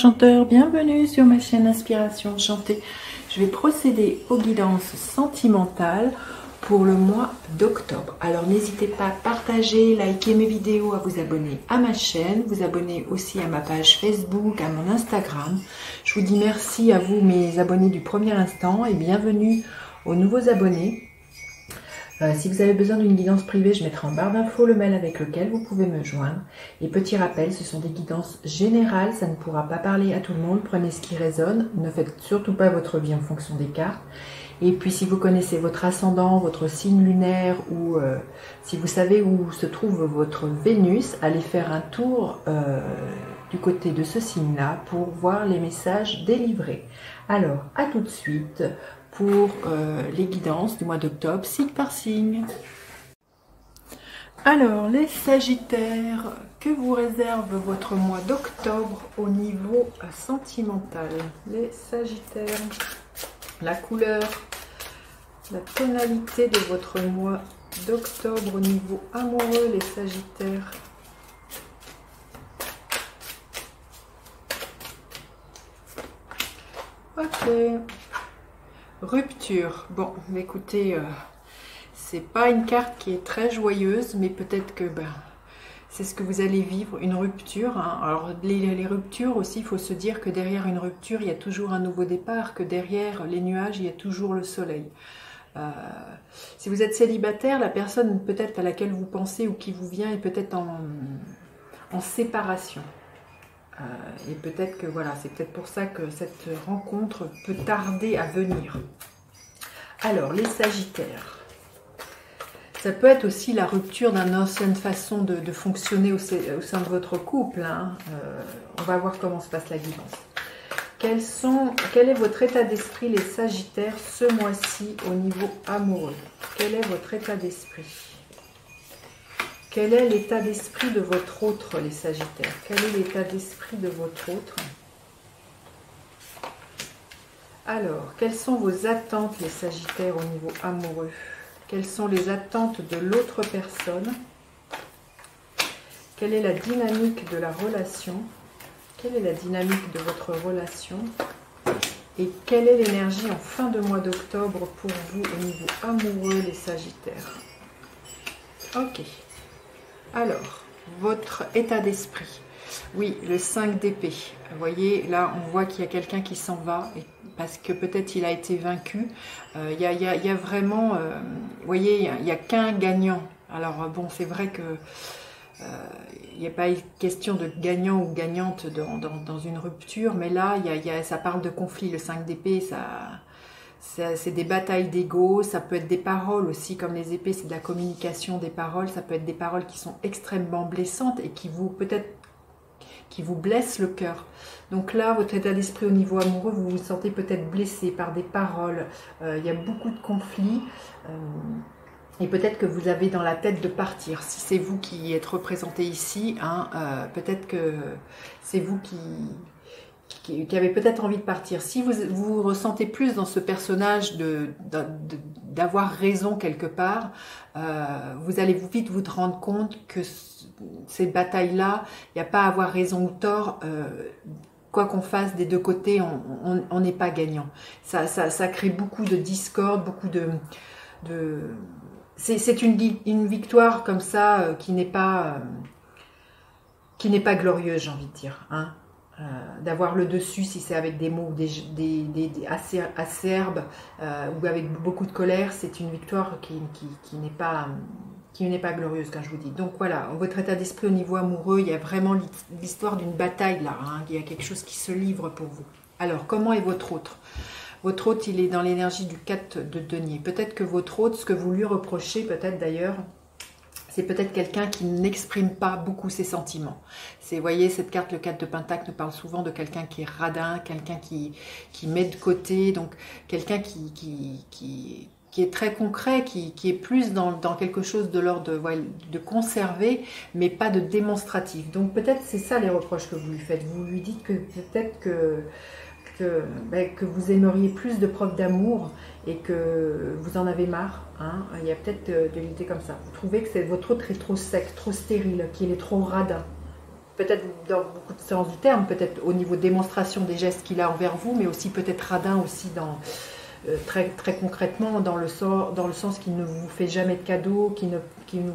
enchanteur, bienvenue sur ma chaîne Inspiration Enchantée. Je vais procéder aux guidances sentimentales pour le mois d'octobre. Alors n'hésitez pas à partager, liker mes vidéos, à vous abonner à ma chaîne, vous abonner aussi à ma page Facebook, à mon Instagram. Je vous dis merci à vous mes abonnés du premier instant et bienvenue aux nouveaux abonnés. Si vous avez besoin d'une guidance privée, je mettrai en barre d'infos le mail avec lequel vous pouvez me joindre. Et petit rappel, ce sont des guidances générales, ça ne pourra pas parler à tout le monde. Prenez ce qui résonne, ne faites surtout pas votre vie en fonction des cartes. Et puis si vous connaissez votre ascendant, votre signe lunaire ou si vous savez où se trouve votre Vénus, allez faire un tour du côté de ce signe-là pour voir les messages délivrés. Alors, à tout de suite pour les guidances du mois d'octobre, signe par signe. Alors, les Sagittaires, que vous réserve votre mois d'octobre au niveau sentimental? Les Sagittaires, la couleur, la tonalité de votre mois d'octobre au niveau amoureux, les Sagittaires. Ok. Rupture. Bon, écoutez, c'est pas une carte qui est très joyeuse, mais peut-être que c'est ce que vous allez vivre, une rupture. Hein. Alors, les ruptures aussi, il faut se dire que derrière une rupture, il y a toujours un nouveau départ, que derrière les nuages, il y a toujours le soleil. Si vous êtes célibataire, la personne peut-être à laquelle vous pensez ou qui vous vient est peut-être en séparation. Et peut-être que voilà, c'est peut-être pour ça que cette rencontre peut tarder à venir. Alors, les Sagittaires. Ça peut être aussi la rupture d'une ancienne façon de fonctionner au sein de votre couple. Hein. On va voir comment se passe la guidance. Quel est votre état d'esprit, les Sagittaires, ce mois-ci au niveau amoureux? Quel est votre état d'esprit? Quel est l'état d'esprit de votre autre, les Sagittaires? Quel est l'état d'esprit de votre autre? Alors, quelles sont vos attentes, les Sagittaires, au niveau amoureux? Quelles sont les attentes de l'autre personne? Quelle est la dynamique de la relation? Quelle est la dynamique de votre relation? Et quelle est l'énergie en fin de mois d'octobre pour vous au niveau amoureux, les Sagittaires? Ok. Alors, votre état d'esprit. Oui, le 5 d'épée. Vous voyez, là, on voit qu'il y a quelqu'un qui s'en va, parce que peut-être il a été vaincu. Il y a vraiment, vous voyez, il n'y a qu'un gagnant. Alors, bon, c'est vrai que il n'y a pas une question de gagnant ou gagnante dans une rupture, mais là, ça parle de conflit. Le 5 d'épée, c'est des batailles d'ego, ça peut être des paroles aussi, comme les épées, c'est de la communication des paroles, ça peut être des paroles qui sont extrêmement blessantes et qui vous blessent le cœur. Donc là, votre état d'esprit au niveau amoureux, vous vous sentez peut-être blessé par des paroles, il y a beaucoup de conflits, et peut-être que vous avez dans la tête de partir. Si c'est vous qui êtes représenté ici, hein, peut-être que c'est vous qui avez peut-être envie de partir. Si vous ressentez plus dans ce personnage d'avoir raison quelque part, vous allez vite vous rendre compte que cette bataille-là, il n'y a pas à avoir raison ou tort. Quoi qu'on fasse des deux côtés, on n'est pas gagnant. Ça crée beaucoup de discorde, beaucoup c'est une victoire comme ça qui n'est pas glorieuse, j'ai envie de dire. Hein. D'avoir le dessus, si c'est avec des mots assez acerbes ou avec beaucoup de colère, c'est une victoire qui n'est pas glorieuse, quand je vous dis. Donc voilà, votre état d'esprit au niveau amoureux, il y a vraiment l'histoire d'une bataille là, hein, il y a quelque chose qui se livre pour vous. Alors, comment est votre autre? Votre hôte, il est dans l'énergie du 4 de denier. Peut-être que votre hôte, ce que vous lui reprochez, peut-être d'ailleurs, c'est peut-être quelqu'un qui n'exprime pas beaucoup ses sentiments. Vous voyez, cette carte, le 4 de Pentacle, nous parle souvent de quelqu'un qui est radin, quelqu'un qui met de côté, donc quelqu'un qui est très concret, qui est plus dans quelque chose de l'ordre de conserver, mais pas de démonstratif. Donc peut-être c'est ça les reproches que vous lui faites. Vous lui dites que peut-être que vous aimeriez plus de preuves d'amour et que vous en avez marre. Hein. Il y a peut-être de l'idée comme ça. Vous trouvez que votre autre est trop sec, trop stérile, qu'il est trop radin. peut-être dans beaucoup de sens du terme, peut-être au niveau de démonstration des gestes qu'il a envers vous, mais aussi peut-être radin aussi dans, très, très concrètement dans le sens qu'il ne vous fait jamais de cadeaux, qu'il ne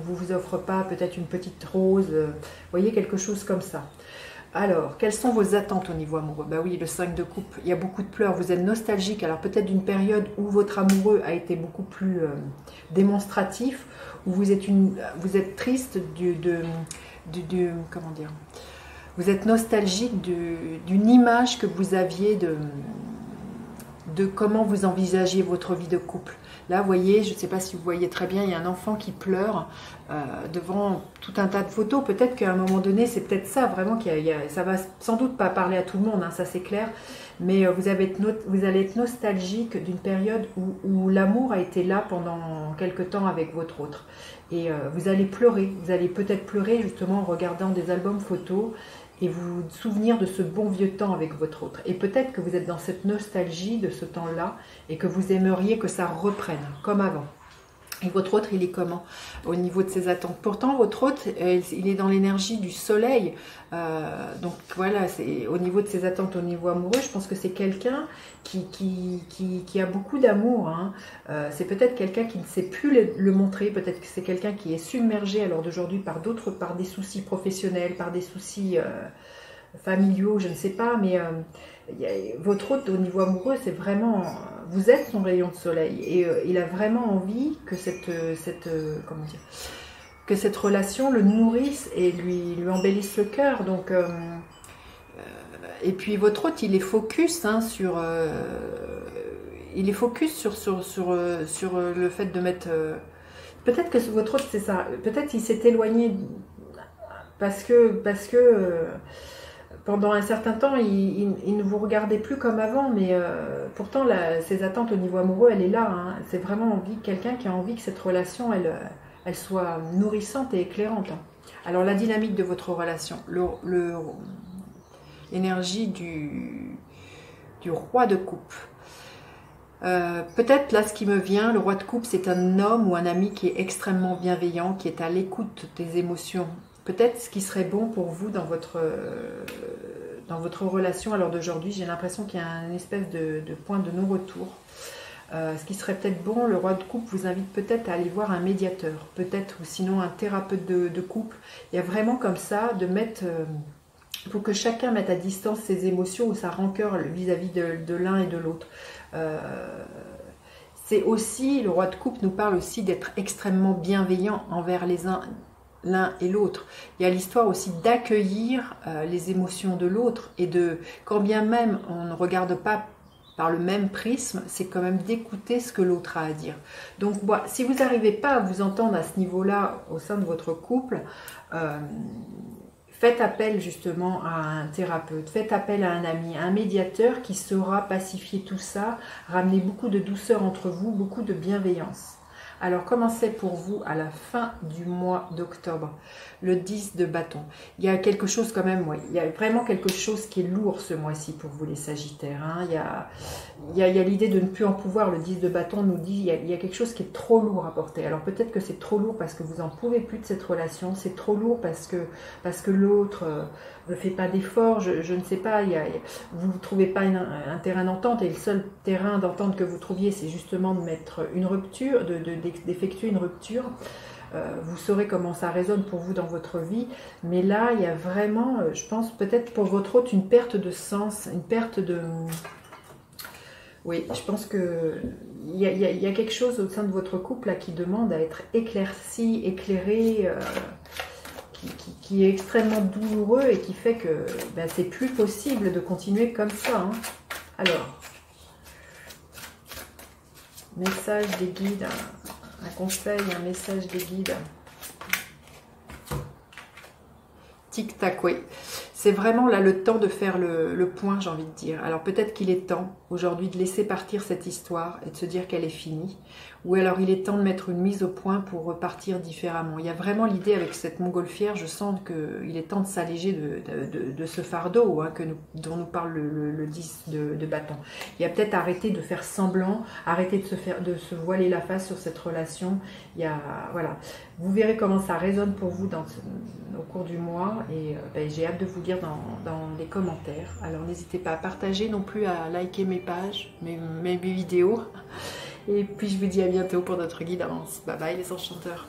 vous offre pas peut-être une petite rose, vous voyez, quelque chose comme ça. Alors, quelles sont vos attentes au niveau amoureux? Bah oui, le 5 de coupe, il y a beaucoup de pleurs, vous êtes nostalgique, alors peut-être d'une période où votre amoureux a été beaucoup plus démonstratif, où vous êtes triste comment dire, vous êtes nostalgique d'une image que vous aviez de comment vous envisagiez votre vie de couple. Là, vous voyez, je ne sais pas si vous voyez très bien, il y a un enfant qui pleure devant tout un tas de photos. Peut-être qu'à un moment donné, c'est peut-être ça, vraiment, ça va sans doute pas parler à tout le monde, hein, ça c'est clair, mais vous allez être nostalgique d'une période où l'amour a été là pendant quelque temps avec votre autre. Et vous allez pleurer, vous allez peut-être pleurer justement en regardant des albums photos, et vous souvenir de ce bon vieux temps avec votre autre. Et peut-être que vous êtes dans cette nostalgie de ce temps-là et que vous aimeriez que ça reprenne, comme avant. Et votre autre, il est comment au niveau de ses attentes? Pourtant, votre autre, il est dans l'énergie du soleil. Donc voilà, c'est au niveau de ses attentes, au niveau amoureux, je pense que c'est quelqu'un qui a beaucoup d'amour. Hein. C'est peut-être quelqu'un qui ne sait plus le montrer. Peut-être que c'est quelqu'un qui est submergé à l'heure d'aujourd'hui par des soucis professionnels, par des soucis familiaux, je ne sais pas. Mais votre hôte au niveau amoureux, c'est vraiment, vous êtes son rayon de soleil et il a vraiment envie que comment dire, que cette relation le nourrisse et lui embellisse le cœur. Donc et puis votre hôte, il est focus hein, sur le fait de mettre peut-être que votre hôte, c'est ça, peut-être il s'est éloigné parce que pendant un certain temps, il ne vous regardait plus comme avant, mais pourtant, ses attentes au niveau amoureux, elle est là. Hein. C'est vraiment quelqu'un qui a envie que cette relation, elle soit nourrissante et éclairante. Hein. Alors, la dynamique de votre relation, l'énergie du roi de coupe. Peut-être là, ce qui me vient, le roi de coupe, c'est un homme ou un ami qui est extrêmement bienveillant, qui est à l'écoute des émotions. Peut-être ce qui serait bon pour vous dans votre relation à l'heure d'aujourd'hui, j'ai l'impression qu'il y a une espèce de point de non-retour. Ce qui serait peut-être bon, le roi de coupe vous invite peut-être à aller voir un médiateur, peut-être, ou sinon un thérapeute de couple. Il y a vraiment comme ça, pour que chacun mette à distance ses émotions ou sa rancœur vis-à-vis de l'un et de l'autre. C'est aussi, le roi de coupe nous parle aussi d'être extrêmement bienveillant envers l'un et l'autre. Il y a l'histoire aussi d'accueillir les émotions de l'autre et quand bien même on ne regarde pas par le même prisme, c'est quand même d'écouter ce que l'autre a à dire. Donc si vous n'arrivez pas à vous entendre à ce niveau-là au sein de votre couple, faites appel justement à un thérapeute, faites appel à un ami, à un médiateur qui saura pacifier tout ça, ramener beaucoup de douceur entre vous, beaucoup de bienveillance. Alors, comment c'est pour vous à la fin du mois d'octobre? Le 10 de bâton. Il y a quelque chose quand même, il y a vraiment quelque chose qui est lourd ce mois-ci pour vous les Sagittaires. Hein. Il y a l'idée de ne plus en pouvoir. Le 10 de bâton nous dit il y a quelque chose qui est trop lourd à porter. Alors peut-être que c'est trop lourd parce que vous n'en pouvez plus de cette relation. C'est trop lourd parce que l'autre ne fait pas d'efforts. Je ne sais pas, vous ne trouvez pas un terrain d'entente et le seul terrain d'entente que vous trouviez, c'est justement de mettre une rupture, d'effectuer une rupture. Vous saurez comment ça résonne pour vous dans votre vie, mais là il y a vraiment, je pense peut-être pour votre hôte, une perte de sens, une perte de... Oui, je pense que il y a quelque chose au sein de votre couple là, qui demande à être éclairci, éclairé, qui est extrêmement douloureux et qui fait que c'est plus possible de continuer comme ça. Hein. Alors, message des guides, un conseil, un message des guides. Tic-tac, oui. C'est vraiment là le temps de faire le point, j'ai envie de dire. Alors peut-être qu'il est temps aujourd'hui de laisser partir cette histoire et de se dire qu'elle est finie. Ou alors il est temps de mettre une mise au point pour repartir différemment. Il y a vraiment l'idée avec cette montgolfière, je sens qu'il est temps de s'alléger de ce fardeau hein, dont nous parle le 10 de bâton. Il y a peut-être arrêter de faire semblant, arrêter de se voiler la face sur cette relation. Voilà. Vous verrez comment ça résonne pour vous dans au cours du mois et j'ai hâte de vous lire dans les commentaires. Alors n'hésitez pas à partager, non plus à liker mes pages, mes vidéos. Et puis je vous dis à bientôt pour notre guidance. Bye bye les enchanteurs.